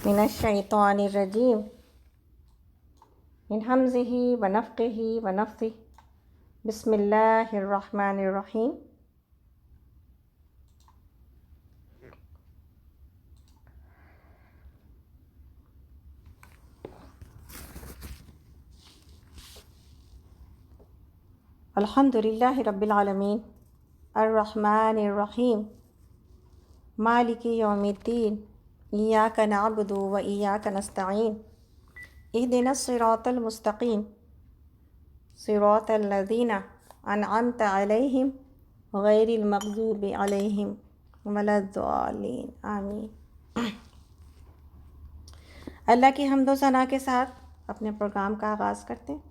من الشیطان الرجیم من حمزه ونفخه ونفثه بسم اللہ الرحمن الرحیم الحمد للہ رب العالمین الرحمن الرحیم مالک یوم الدین ایاک نعبد و ایاک نستعین اہدنا الصراط المستقیم صراط الذین انعمت علیہم غیر المغضوب علیہم ولا الضالین آمین۔ اللہ کی حمد و ثنا کے ساتھ اپنے پروگرام کا آغاز کرتے ہیں۔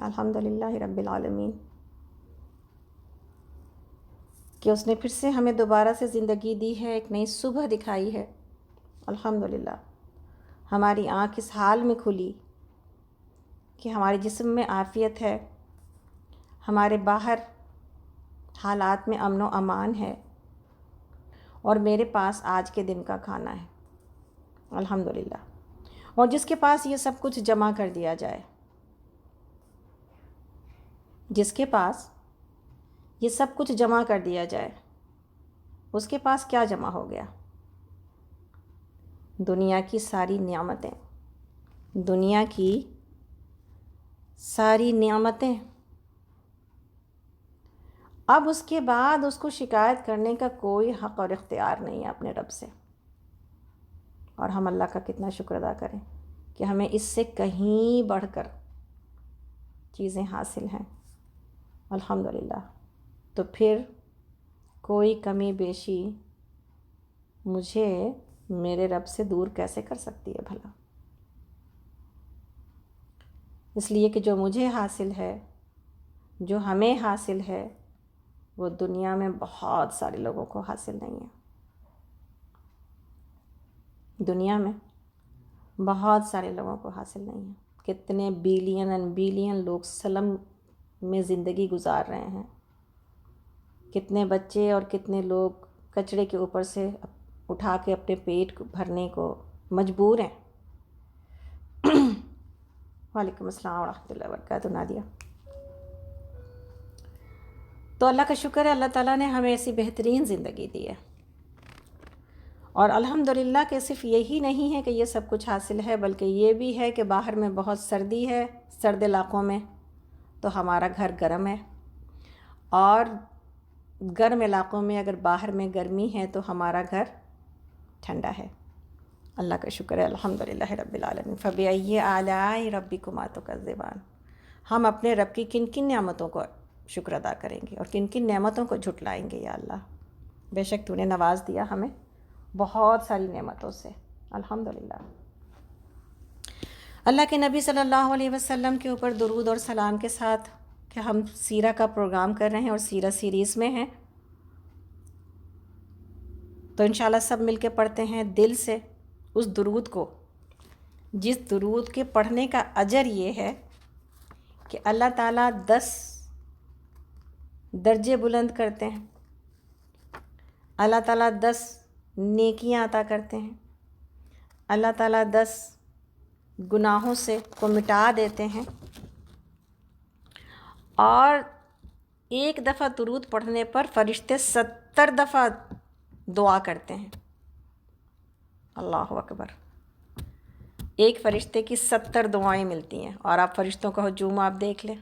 الحمدللہ رب العالمین کہ اس نے پھر سے ہمیں دوبارہ سے زندگی دی ہے، ایک نئی صبح دکھائی ہے۔ الحمدللہ ہماری آنکھ اس حال میں کھلی کہ ہمارے جسم میں عافیت ہے، ہمارے باہر حالات میں امن و امان ہے، اور میرے پاس آج کے دن کا کھانا ہے۔ الحمدللہ۔ اور جس کے پاس یہ سب کچھ جمع کر دیا جائے، جس کے پاس یہ سب کچھ جمع کر دیا جائے، اس کے پاس کیا جمع ہو گیا؟ دنیا کی ساری نعمتیں، دنیا کی ساری نعمتیں۔ اب اس کے بعد اس کو شکایت کرنے کا کوئی حق اور اختیار نہیں ہے اپنے رب سے۔ اور ہم اللہ کا کتنا شکر ادا کریں کہ ہمیں اس سے کہیں بڑھ کر چیزیں حاصل ہیں۔ الحمدللہ۔ تو پھر کوئی کمی بیشی مجھے میرے رب سے دور کیسے کر سکتی ہے بھلا؟ اس لیے کہ جو مجھے حاصل ہے، جو ہمیں حاصل ہے، وہ دنیا میں بہت سارے لوگوں کو حاصل نہیں ہے۔ دنیا میں بہت سارے لوگوں کو حاصل نہیں ہے۔ کتنے بلین اینڈ بلین لوگ سلم میں زندگی گزار رہے ہیں، کتنے بچے اور کتنے لوگ کچڑے کے اوپر سے اٹھا کے اپنے پیٹ کو بھرنے کو مجبور ہیں۔ وعلیکم السلام ورحمۃ اللہ وبرکاتہ نادیہ۔ تو اللہ کا شکر ہے، اللہ تعالیٰ نے ہمیں ایسی بہترین زندگی دی ہے، اور الحمدللہ کہ صرف یہی نہیں ہے کہ یہ سب کچھ حاصل ہے، بلکہ یہ بھی ہے کہ باہر میں بہت سردی ہے، سرد علاقوں میں تو ہمارا گھر گرم ہے، اور گرم علاقوں میں اگر باہر میں گرمی ہے تو ہمارا گھر ٹھنڈا ہے۔ اللہ کا شکر ہے، الحمدللہ رب العالمین۔ فبأي آلاء ربكما تكذبان۔ ہم اپنے رب کی کن کن نعمتوں کو شکر ادا کریں گے اور کن کن نعمتوں کو جھٹلائیں گے یا اللہ؟ بے شک تو نے نواز دیا ہمیں بہت ساری نعمتوں سے، الحمدللہ۔ اللہ کے نبی صلی اللہ علیہ وسلم کے اوپر درود اور سلام کے ساتھ کہ ہم سیرہ کا پروگرام کر رہے ہیں اور سیرہ سیریز میں ہیں، تو انشاءاللہ سب مل کے پڑھتے ہیں دل سے اس درود کو، جس درود کے پڑھنے کا اجر یہ ہے کہ اللہ تعالیٰ 10 درجے بلند کرتے ہیں، اللہ تعالیٰ 10 نیکیاں عطا کرتے ہیں، اللہ تعالیٰ 10 گناہوں سے کو مٹا دیتے ہیں، اور ایک دفعہ درود پڑھنے پر فرشتے 70 دفعہ دعا کرتے ہیں۔ اللہ اکبر۔ ایک فرشتے کی 70 دعائیں ملتی ہیں، اور آپ فرشتوں کا ہجوم آپ دیکھ لیں۔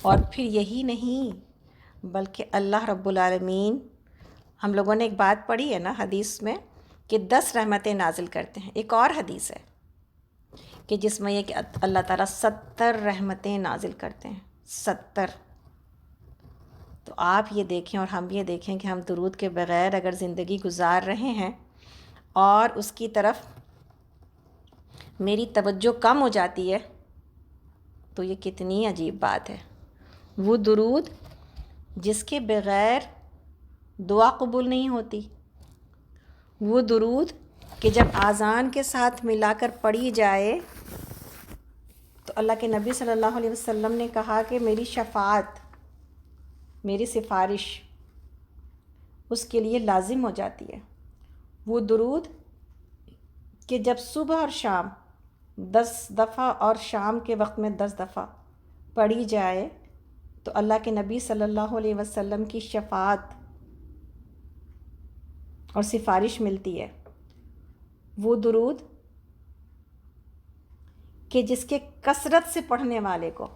اور پھر یہی نہیں بلکہ اللہ رب العالمین، ہم لوگوں نے ایک بات پڑھی ہے نا حدیث میں کہ 10 رحمتیں نازل کرتے ہیں۔ ایک اور حدیث ہے کہ جس میں یہ کہ اللہ تعالیٰ 70 رحمتیں نازل کرتے ہیں، 70۔ تو آپ یہ دیکھیں اور ہم یہ دیکھیں کہ ہم درود کے بغیر اگر زندگی گزار رہے ہیں اور اس کی طرف میری توجہ کم ہو جاتی ہے تو یہ کتنی عجیب بات ہے۔ وہ درود جس کے بغیر دعا قبول نہیں ہوتی، وہ درود کہ جب اذان کے ساتھ ملا کر پڑھی جائے تو اللہ کے نبی صلی اللہ علیہ وسلم نے کہا کہ میری شفاعت، میری سفارش اس کے لیے لازم ہو جاتی ہے۔ وہ درود کہ جب صبح اور شام 10 دفعہ اور شام کے وقت میں 10 دفعہ پڑھی جائے تو اللہ کے نبی صلی اللہ علیہ وسلم کی شفاعت اور سفارش ملتی ہے۔ وہ درود کہ جس کے کثرت سے پڑھنے والے کو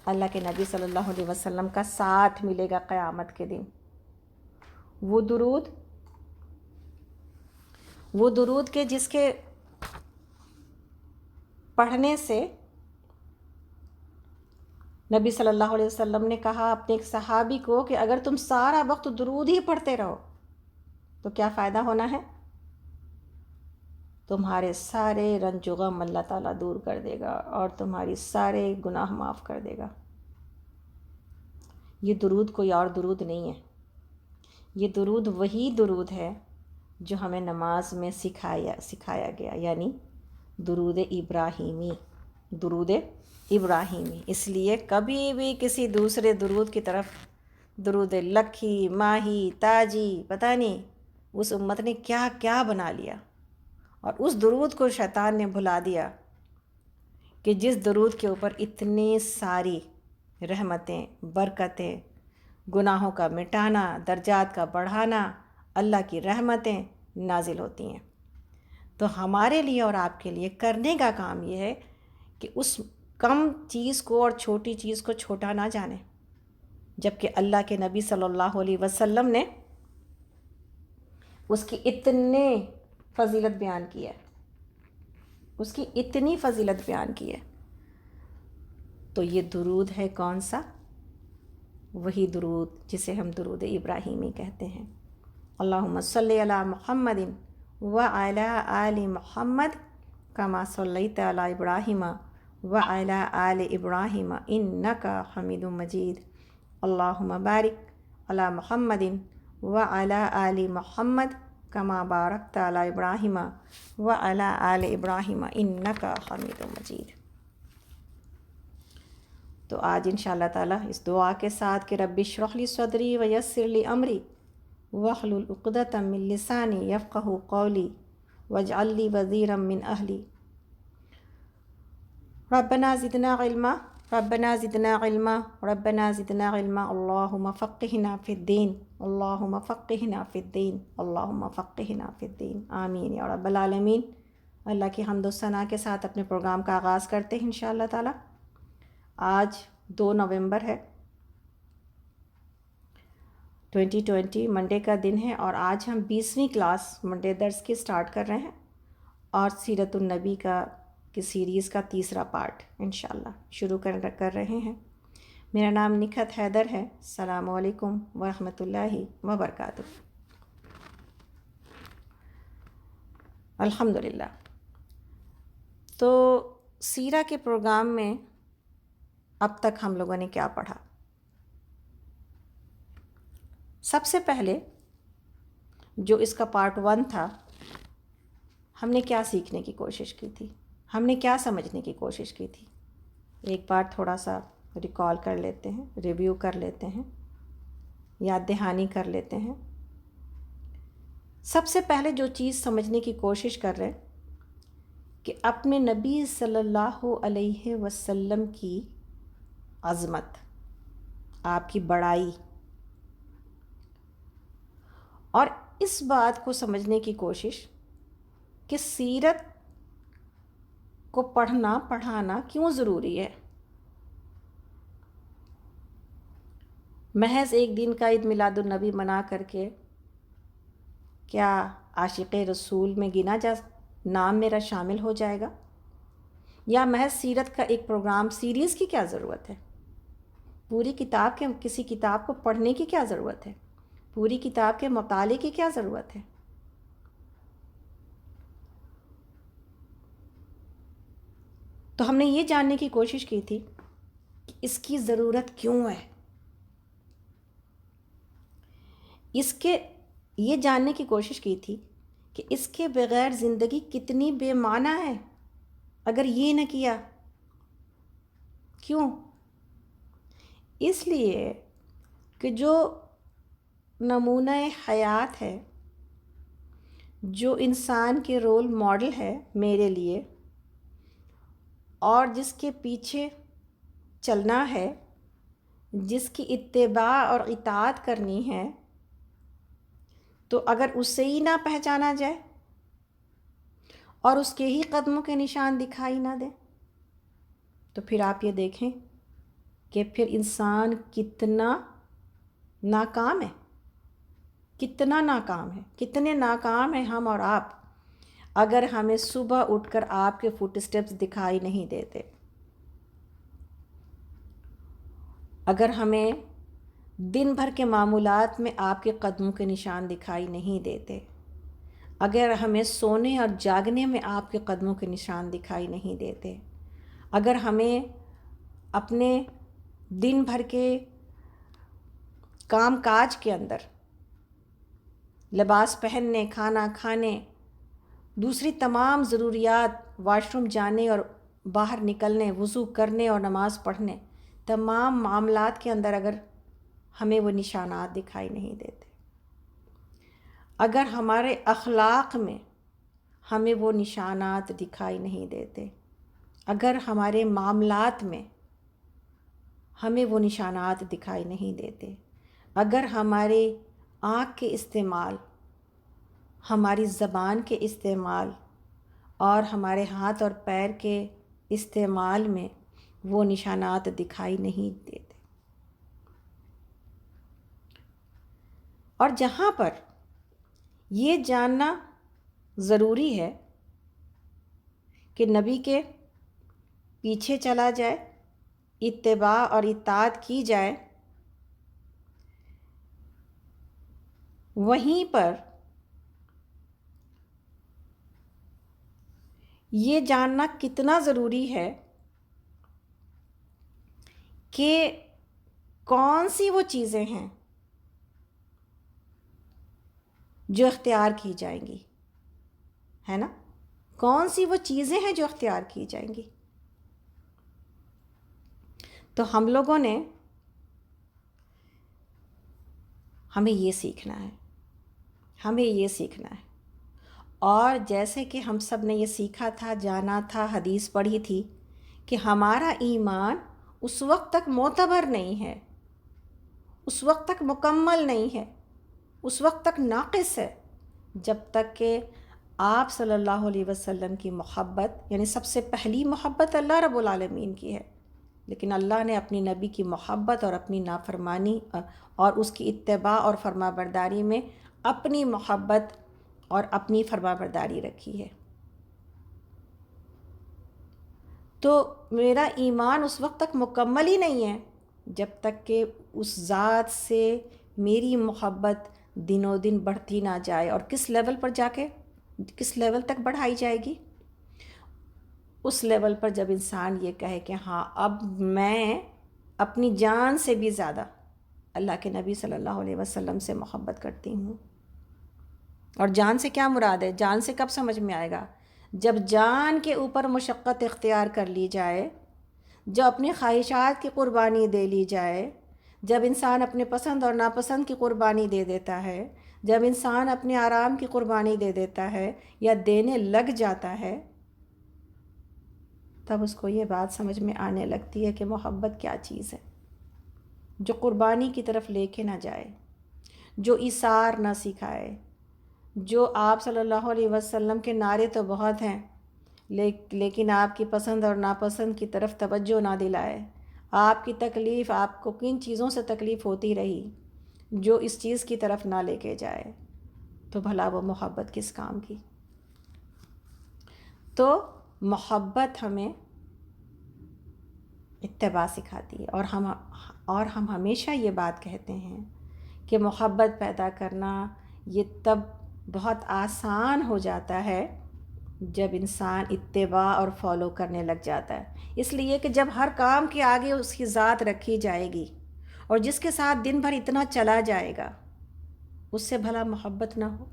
اللہ کے نبی صلی اللہ علیہ وسلم کا ساتھ ملے گا قیامت کے دن۔ وہ درود کہ جس کے پڑھنے سے نبی صلی اللہ علیہ وسلم نے کہا اپنے ایک صحابی کو کہ اگر تم سارا وقت درود ہی پڑھتے رہو تو کیا فائدہ ہونا ہے؟ تمہارے سارے رنج و غم اللہ تعالیٰ دور کر دے گا اور تمہاری سارے گناہ معاف کر دے گا۔ یہ درود کوئی اور درود نہیں ہے، یہ درود وہی درود ہے جو ہمیں نماز میں سکھایا گیا، یعنی درود ابراہیمی۔ درود ابراہیمی۔ اس لیے کبھی بھی کسی دوسرے درود کی طرف، درود لکھی، ماہی، تاجی، پتہ نہیں اس امت نے کیا کیا بنا لیا، اور اس درود کو شیطان نے بھلا دیا کہ جس درود کے اوپر اتنی ساری رحمتیں، برکتیں، گناہوں کا مٹانا، درجات کا بڑھانا، اللہ کی رحمتیں نازل ہوتی ہیں۔ تو ہمارے لیے اور آپ کے لیے کرنے کا کام یہ ہے کہ اس کم چیز کو اور چھوٹی چیز کو چھوٹا نہ جانیں، جبکہ اللہ کے نبی صلی اللہ علیہ وسلم نے اس کی اتنے فضیلت بیان کی ہے، اس کی اتنی فضیلت بیان کی ہے۔ تو یہ درود ہے کون سا؟ وہی درود جسے ہم درود ابراہیمی کہتے ہیں۔ اللہم صلی علی محمد وعلی آل محمد کما صلیت علی ابراہیم وعلی آل ابراہیم انک حمید مجید۔ اللہم بارک علی محمد وعلی آل محمد کما بارکت علی ابراہیم وعلی آل ابراہیم انک حمید مجید۔ تو آج انشاءاللہ تعالیٰ اس دعا کے ساتھ کہ رب اشرح لی صدری ویسر لی امری واحلل عقدۃ من لسانی یفقہوا قولی واجعل لی وزیرا من اہلی۔ ربنا زدنا علما، ربنا زدنا علما، ربنا زدنا علما، اللہم فقہنا فی الدین، اللہم فقہنا فی الدین، اللہم فقہنا فی الدین، آمین یا رب العالمین۔ اللہ کی حمد و ثنا کے ساتھ اپنے پروگرام کا آغاز کرتے ہیں انشاءاللہ تعالیٰ۔ آج 2 نومبر ہے، 2020 منڈے کا دن ہے، اور آج ہم 20ویں کلاس منڈے درس کی سٹارٹ کر رہے ہیں، اور سیرت النبی کی سیریز کا 3را پارٹ انشاءاللہ شروع کر رہے ہیں۔ میرا نام نکھت حیدر ہے۔ السلام علیکم ورحمۃ اللہ وبرکاتہ۔ الحمدللہ۔ تو سیرہ کے پروگرام میں اب تک ہم لوگوں نے کیا پڑھا؟ سب سے پہلے جو اس کا پارٹ 1 تھا، ہم نے کیا سیکھنے کی کوشش کی تھی، ہم نے کیا سمجھنے کی کوشش کی تھی؟ ایک بار تھوڑا سا ریکال کر لیتے ہیں، ریویو کر لیتے ہیں، یاد دہانی کر لیتے ہیں۔ سب سے پہلے جو چیز سمجھنے کی کوشش کر رہے کہ اپنے نبی صلی اللہ علیہ وسلم کی عظمت، آپ کی بڑائی، اور اس بات کو سمجھنے کی کوشش کہ سیرت کو پڑھنا پڑھانا کیوں ضروری ہے۔ محض ایک دن کا عید میلاد النبی منا کر کے کیا عاشق رسول میں نام میرا شامل ہو جائے گا؟ یا محض سیرت کا ایک پروگرام سیریز کی کیا ضرورت ہے؟ پوری کتاب کے کسی کتاب کو پڑھنے کی کیا ضرورت ہے؟ پوری کتاب کے مطالعے کی کیا ضرورت ہے؟ تو ہم نے یہ جاننے کی کوشش کی تھی کہ اس کی ضرورت کیوں ہے، یہ جاننے کی کوشش کی تھی کہ اس کے بغیر زندگی کتنی بے معنی ہے اگر یہ نہ کیا۔ کیوں؟ اس لیے کہ جو نمونہ حیات ہے، جو انسان کے رول ماڈل ہے میرے لیے اور جس کے پیچھے چلنا ہے، جس کی اتباع اور اطاعت کرنی ہے، تو اگر اسے ہی نہ پہچانا جائے اور اس کے ہی قدموں کے نشان دکھائی نہ دیں، تو پھر آپ یہ دیکھیں کہ پھر انسان کتنا ناکام ہے، کتنا ناکام ہے، کتنے ناکام ہیں ہم اور آپ اگر ہمیں صبح اٹھ کر آپ کے فٹ اسٹیپس دکھائی نہیں دیتے، اگر ہمیں دن بھر کے معمولات میں آپ کے قدموں کے نشان دکھائی نہیں دیتے، اگر ہمیں سونے اور جاگنے میں آپ کے قدموں کے نشان دکھائی نہیں دیتے، اگر ہمیں اپنے دن بھر کے کام کاج کے اندر لباس پہننے، کھانا کھانے، دوسری تمام ضروریات، واش روم جانے اور باہر نکلنے، وضو کرنے اور نماز پڑھنے، تمام معاملات کے اندر اگر ہمیں وہ نشانات دکھائی نہیں دیتے، اگر ہمارے اخلاق میں ہمیں وہ نشانات دکھائی نہیں دیتے، اگر ہمارے معاملات میں ہمیں وہ نشانات دکھائی نہیں دیتے، اگر ہمارے آنکھ کے استعمال، ہماری زبان کے استعمال اور ہمارے ہاتھ اور پیر کے استعمال میں وہ نشانات دکھائی نہیں دیتے، اور جہاں پر یہ جاننا ضروری ہے کہ نبی کے پیچھے چلا جائے، اتباع اور اطاعت کی جائے، وہیں پر یہ جاننا کتنا ضروری ہے کہ کون سی وہ چیزیں ہیں جو اختیار کی جائیں گی، ہے نا؟ کون سی وہ چیزیں ہیں جو اختیار کی جائیں گی؟ تو ہم لوگوں نے ہمیں یہ سیکھنا ہے، ہمیں یہ سیکھنا ہے، اور جیسے کہ ہم سب نے یہ سیکھا تھا، جانا تھا، حدیث پڑھی تھی کہ ہمارا ایمان اس وقت تک معتبر نہیں ہے، اس وقت تک مکمل نہیں ہے، اس وقت تک ناقص ہے، جب تک کہ آپ صلی اللہ علیہ وسلم کی محبت، یعنی سب سے پہلی محبت اللہ رب العالمین کی ہے، لیکن اللہ نے اپنی نبی کی محبت اور اپنی نافرمانی اور اس کی اتباع اور فرما برداری میں اپنی محبت اور اپنی فرما برداری رکھی ہے۔ تو میرا ایمان اس وقت تک مکمل ہی نہیں ہے جب تک کہ اس ذات سے میری محبت دنوں دن بڑھتی نہ جائے، اور کس لیول پر جا کے، کس لیول تک بڑھائی جائے گی؟ اس لیول پر جب انسان یہ کہے کہ ہاں اب میں اپنی جان سے بھی زیادہ اللہ کے نبی صلی اللہ علیہ وسلم سے محبت کرتی ہوں۔ اور جان سے کیا مراد ہے؟ جان سے کب سمجھ میں آئے گا؟ جب جان کے اوپر مشقت اختیار کر لی جائے، جب اپنی خواہشات کی قربانی دے لی جائے، جب انسان اپنے پسند اور ناپسند کی قربانی دے دیتا ہے، جب انسان اپنے آرام کی قربانی دے دیتا ہے یا دینے لگ جاتا ہے، تب اس کو یہ بات سمجھ میں آنے لگتی ہے کہ محبت کیا چیز ہے، جو قربانی کی طرف لے کے نہ جائے، جو ایثار نہ سکھائے، جو آپ صلی اللہ علیہ وسلم کے نعرے تو بہت ہیں لیکن آپ کی پسند اور ناپسند کی طرف توجہ نہ دلائے، آپ کی تکلیف، آپ کو کن چیزوں سے تکلیف ہوتی رہی جو اس چیز کی طرف نہ لے کے جائے، تو بھلا وہ محبت کس کام کی؟ تو محبت ہمیں اتباع سکھاتی ہے، اور ہم ہمیشہ یہ بات کہتے ہیں کہ محبت پیدا کرنا یہ تب بہت آسان ہو جاتا ہے جب انسان اتباع اور فالو کرنے لگ جاتا ہے، اس لیے کہ جب ہر کام کے آگے اس کی ذات رکھی جائے گی اور جس کے ساتھ دن بھر اتنا چلا جائے گا، اس سے بھلا محبت نہ ہو؟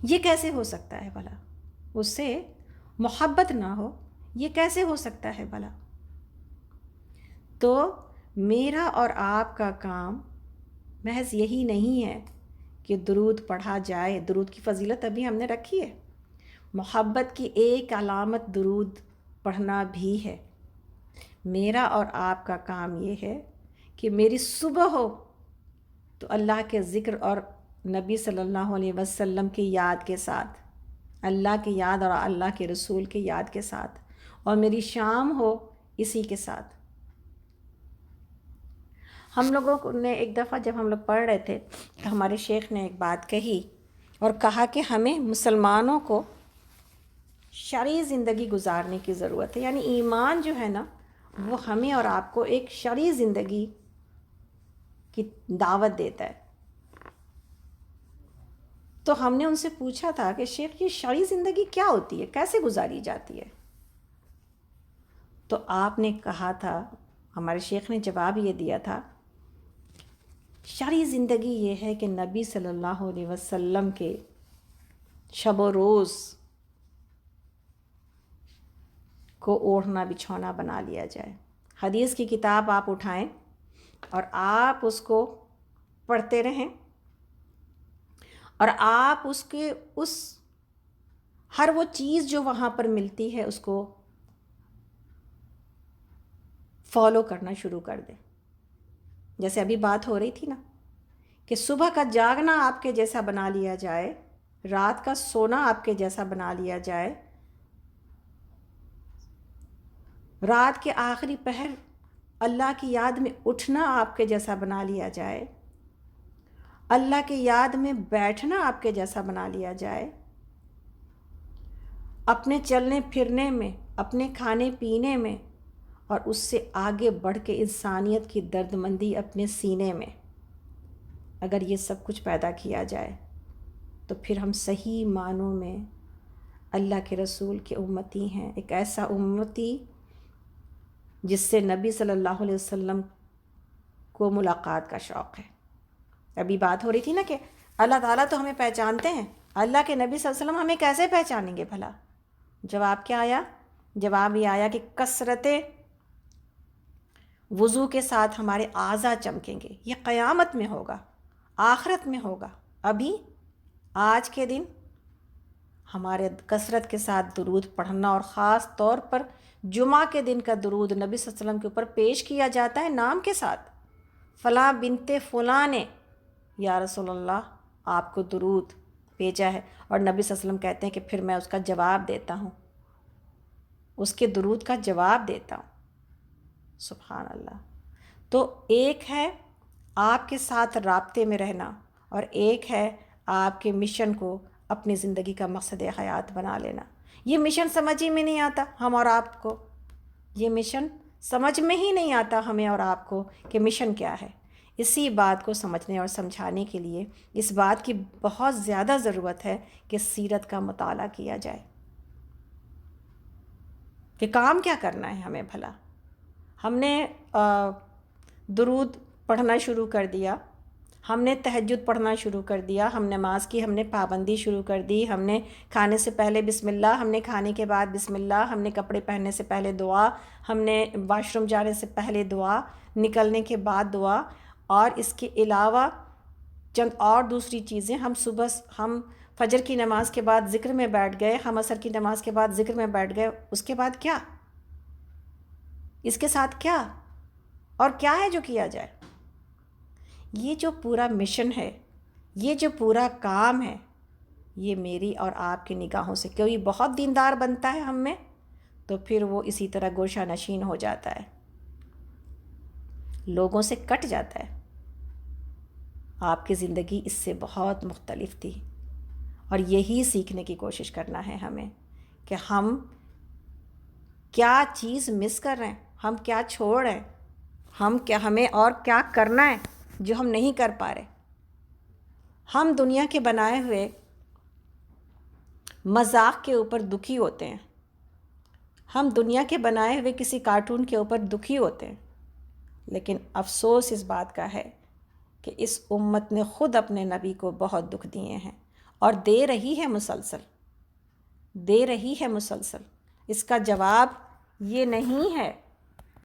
یہ کیسے ہو سکتا ہے بھلا؟ اس سے محبت نہ ہو، یہ کیسے ہو سکتا ہے بھلا؟ تو میرا اور آپ کا کام محض یہی نہیں ہے کہ درود پڑھا جائے. درود کی فضیلت ابھی ہم نے رکھی ہے. محبت کی ایک علامت درود پڑھنا بھی ہے. میرا اور آپ کا کام یہ ہے کہ میری صبح ہو تو اللہ کے ذکر اور نبی صلی اللہ علیہ وسلم کی یاد کے ساتھ، اللہ کی یاد اور اللہ کے رسول کی یاد کے ساتھ، اور میری شام ہو اسی کے ساتھ. ہم لوگوں نے ایک دفعہ جب ہم لوگ پڑھ رہے تھے تو ہمارے شیخ نے ایک بات کہی اور کہا کہ ہمیں مسلمانوں کو شرعی زندگی گزارنے کی ضرورت ہے. یعنی ایمان جو ہے نا وہ ہمیں اور آپ کو ایک شرعی زندگی کی دعوت دیتا ہے. تو ہم نے ان سے پوچھا تھا کہ شیخ یہ شرعی زندگی کیا ہوتی ہے، کیسے گزاری جاتی ہے؟ تو آپ نے کہا تھا، ہمارے شیخ نے جواب یہ دیا تھا، شرعی زندگی یہ ہے کہ نبی صلی اللہ علیہ وسلم کے شب و روز کو اوڑھنا بچھونا بنا لیا جائے. حدیث کی کتاب آپ اٹھائیں اور آپ اس کو پڑھتے رہیں، اور آپ اس ہر وہ چیز جو وہاں پر ملتی ہے اس کو فالو کرنا شروع کر دیں. جیسے ابھی بات ہو رہی تھی نا کہ صبح کا جاگنا آپ کے جیسا بنا لیا جائے، رات کا سونا آپ کے جیسا بنا لیا جائے، رات کے آخری پہر اللہ کی یاد میں اٹھنا آپ کے جیسا بنا لیا جائے، اللہ کی یاد میں بیٹھنا آپ کے جیسا بنا لیا جائے، اپنے چلنے پھرنے میں، اپنے کھانے پینے میں، اور اس سے آگے بڑھ کے انسانیت کی درد مندی اپنے سینے میں، اگر یہ سب کچھ پیدا کیا جائے تو پھر ہم صحیح معنوں میں اللہ کے رسول کے امتی ہیں. ایک ایسا امتی جس سے نبی صلی اللہ علیہ وسلم کو ملاقات کا شوق ہے. ابھی بات ہو رہی تھی نا کہ اللہ تعالیٰ تو ہمیں پہچانتے ہیں، اللہ کے نبی صلی اللہ علیہ وسلم ہمیں کیسے پہچانیں گے بھلا؟ جواب کیا آیا؟ جواب یہ آیا کہ کثرت وضو کے ساتھ ہمارے اعضاء چمکیں گے. یہ قیامت میں ہوگا، آخرت میں ہوگا. ابھی آج کے دن ہمارے کثرت کے ساتھ درود پڑھنا، اور خاص طور پر جمعہ کے دن کا درود نبی صلی اللہ علیہ وسلم کے اوپر پیش کیا جاتا ہے نام کے ساتھ، فلاں بنت فلاں نے یا رسول اللہ آپ کو درود بھیجا ہے، اور نبی صلی اللہ علیہ وسلم کہتے ہیں کہ پھر میں اس کا جواب دیتا ہوں، اس کے درود کا جواب دیتا ہوں. سبحان اللہ. تو ایک ہے آپ کے ساتھ رابطے میں رہنا، اور ایک ہے آپ کے مشن کو اپنی زندگی کا مقصد حیات بنا لینا. یہ مشن سمجھ ہی میں نہیں آتا ہم اور آپ کو، یہ مشن سمجھ میں ہی نہیں آتا ہمیں اور آپ کو کہ مشن کیا ہے. اسی بات کو سمجھنے اور سمجھانے کے لیے اس بات کی بہت زیادہ ضرورت ہے کہ سیرت کا مطالعہ کیا جائے کہ کام کیا کرنا ہے ہمیں بھلا. ہم نے درود پڑھنا شروع کر دیا، ہم نے تہجد پڑھنا شروع کر دیا، ہم نماز کی ہم نے پابندی شروع کر دی، ہم نے کھانے سے پہلے بسم اللہ، ہم نے کھانے کے بعد بسم اللہ، ہم نے کپڑے پہننے سے پہلے دعا، ہم نے واش روم جانے سے پہلے دعا، نکلنے کے بعد دعا، اور اس کے علاوہ چند اور دوسری چیزیں. ہم فجر کی نماز کے بعد ذکر میں بیٹھ گئے، ہم عصر کی نماز کے بعد ذکر میں بیٹھ گئے. اس کے بعد کیا؟ اس کے ساتھ کیا اور کیا ہے جو کیا جائے؟ یہ جو پورا مشن ہے، یہ جو پورا کام ہے، یہ میری اور آپ کی نگاہوں سے کوئی بہت دیندار بنتا ہے ہم میں تو پھر وہ اسی طرح گوشہ نشین ہو جاتا ہے، لوگوں سے کٹ جاتا ہے. آپ کی زندگی اس سے بہت مختلف تھی، اور یہی سیکھنے کی کوشش کرنا ہے ہمیں کہ ہم کیا چیز مس کر رہے ہیں، ہم کیا چھوڑ رہے ہیں، ہمیں اور کیا کرنا ہے جو ہم نہیں کر پا رہے. ہم دنیا کے بنائے ہوئے مذاق کے اوپر دکھی ہوتے ہیں، ہم دنیا کے بنائے ہوئے کسی کارٹون کے اوپر دکھی ہوتے ہیں، لیکن افسوس اس بات کا ہے کہ اس امت نے خود اپنے نبی کو بہت دکھ دیے ہیں، اور دے رہی ہے مسلسل. اس کا جواب یہ نہیں ہے